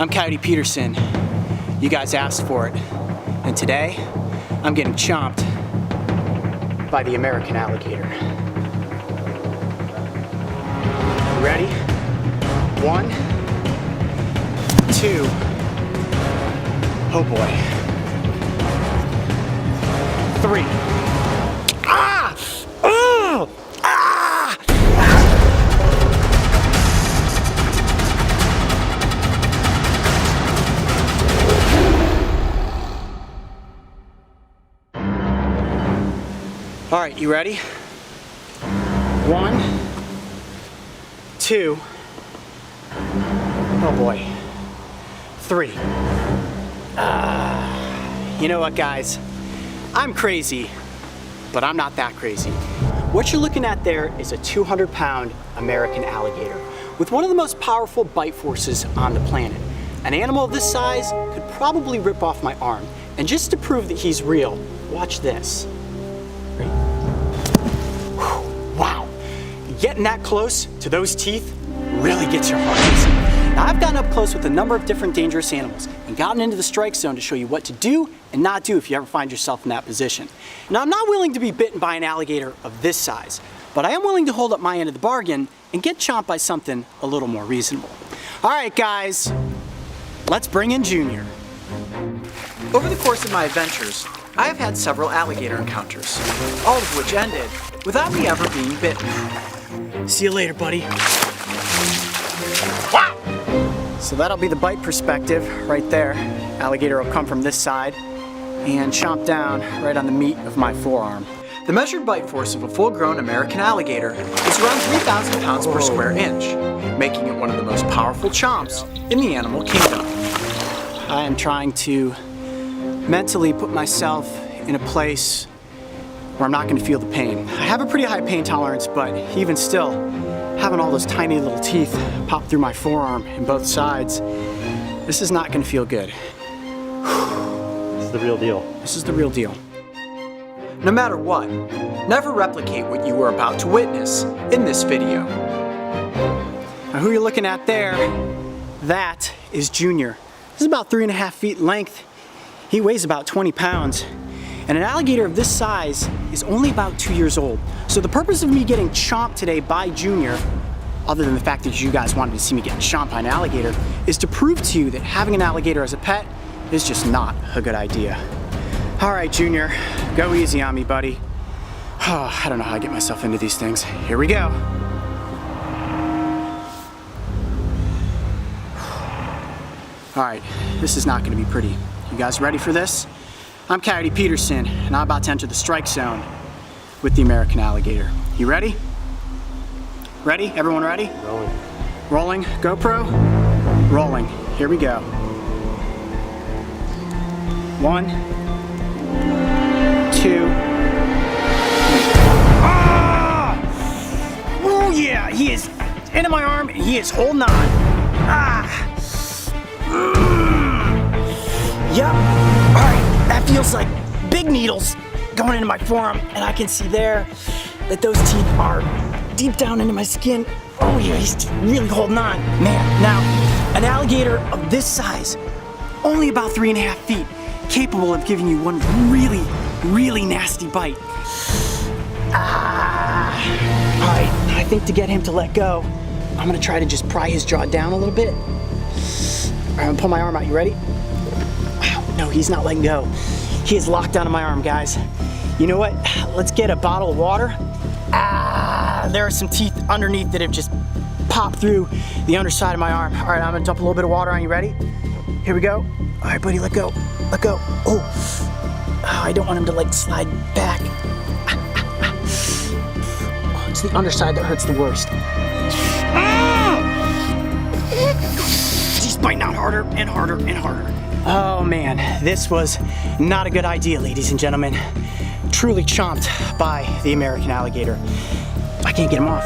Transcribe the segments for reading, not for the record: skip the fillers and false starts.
I'm Coyote Peterson. You guys asked for it. And today, I'm getting chomped by the American alligator. Ready? 1, 2. Oh boy. 3. Ah! Oh! Ah! All right, you ready? 1, 2. Oh boy. 3. You know what, guys? I'm crazy, but I'm not that crazy. What you're looking at there is a 200-pound American alligator with one of the most powerful bite forces on the planet. An animal of this size could probably rip off my arm. And just to prove that he's real, watch this. Ready? Wow, getting that close to those teeth really gets your heart racing. Now, I've gotten up close with a number of different dangerous animals and gotten into the strike zone to show you what to do and not do if you ever find yourself in that position. Now, I'm not willing to be bitten by an alligator of this size, but I am willing to hold up my end of the bargain and get chomped by something a little more reasonable. All right, guys, let's bring in Junior. Over the course of my adventures, I have had several alligator encounters, all of which ended without me ever being bitten. See you later, buddy. Wow! So that'll be the bite perspective right there. Alligator will come from this side and chomp down right on the meat of my forearm. The measured bite force of a full-grown American alligator is around 3,000 pounds per square inch, making it one of the most powerful chomps in the animal kingdom. I am trying to mentally put myself in a place where I'm not going to feel the pain. I have a pretty high pain tolerance, but even still, having all those tiny little teeth pop through my forearm in both sides, this is not going to feel good. This is the real deal. This is the real deal. No matter what, never replicate what you were about to witness in this video. Now, who you're looking at there, that is Junior. This is about 3.5 feet in length. He weighs about 20 pounds. And an alligator of this size is only about 2 years old. So the purpose of me getting chomped today by Junior, other than the fact that you guys wanted to see me get chomped by an alligator, is to prove to you that having an alligator as a pet is just not a good idea. All right, Junior, go easy on me, buddy. Oh, I don't know how I get myself into these things. Here we go. All right, this is not gonna be pretty. You guys ready for this? I'm Coyote Peterson, and I'm about to enter the strike zone with the American alligator. You ready? Ready? Everyone ready? Rolling. Rolling. GoPro? Rolling. Here we go. 1, 2. Ah! Oh yeah, he is into my arm, and he is holding on. Ah! Yep. All right. That feels like big needles going into my forearm, and I can see there that those teeth are deep down into my skin. Oh yeah, he's really holding on. Man, now, an alligator of this size, only about 3.5 feet, capable of giving you one really, really nasty bite. All right, I think to get him to let go, I'm gonna try to just pry his jaw down a little bit. All right, I'm gonna pull my arm out, you ready? No, he's not letting go. He is locked onto my arm, guys. You know what? Let's get a bottle of water. There are some teeth underneath that have just popped through the underside of my arm. All right, I'm gonna dump a little bit of water on you. Ready? Here we go. All right, buddy, let go. Let go. Oh, I don't want him to like slide back. Oh, it's the underside that hurts the worst. He's biting out harder and harder and harder. Oh man, this was not a good idea, ladies and gentlemen. Truly chomped by the American alligator. I can't get him off.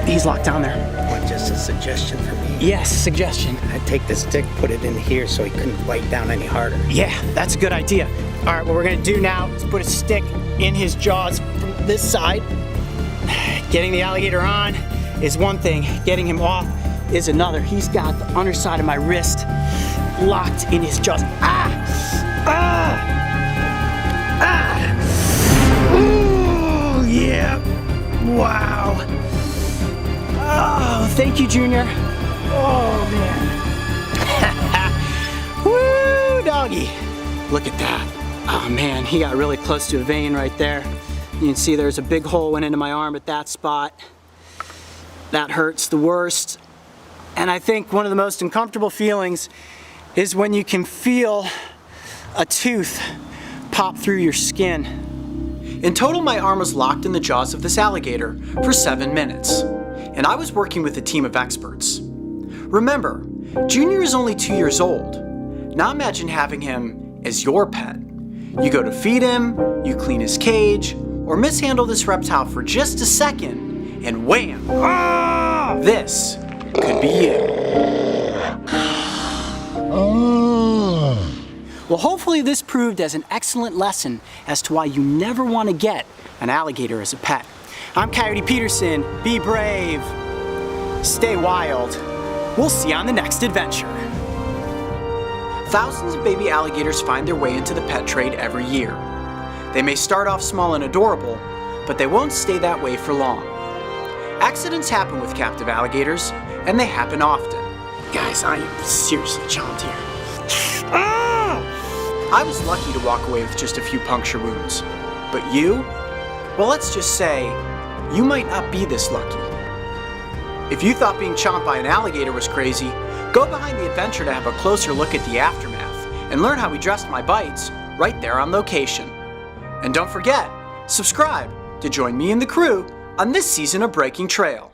He's locked down there. What, just a suggestion for me? Yes, suggestion. I'd take the stick, put it in here so he couldn't bite down any harder. Yeah, that's a good idea. All right, what we're gonna do now is put a stick in his jaws from this side. Getting the alligator on is one thing. Getting him off is another. He's got the underside of my wrist locked in his jaws. Ooh, yeah. Wow. Oh, thank you, Junior. Oh, man. Woo, doggy. Look at that. Oh, man, he got really close to a vein right there. You can see there's a big hole went into my arm at that spot. That hurts the worst. And I think one of the most uncomfortable feelings is when you can feel a tooth pop through your skin. In total, my arm was locked in the jaws of this alligator for 7 minutes, and I was working with a team of experts. Remember, Junior is only 2 years old. Now imagine having him as your pet. You go to feed him, you clean his cage, or mishandle this reptile for just a second, and wham! This could be you. Well, hopefully this proved as an excellent lesson as to why you never want to get an alligator as a pet. I'm Coyote Peterson. Be brave. Stay wild. We'll see you on the next adventure. Thousands of baby alligators find their way into the pet trade every year. They may start off small and adorable, but they won't stay that way for long. Accidents happen with captive alligators, and they happen often. Guys, I am seriously chomped here. I was lucky to walk away with just a few puncture wounds. But you? Well, let's just say, you might not be this lucky. If you thought being chomped by an alligator was crazy, go behind the adventure to have a closer look at the aftermath and learn how we dressed my bites right there on location. And don't forget, subscribe to join me and the crew on this season of Breaking Trail.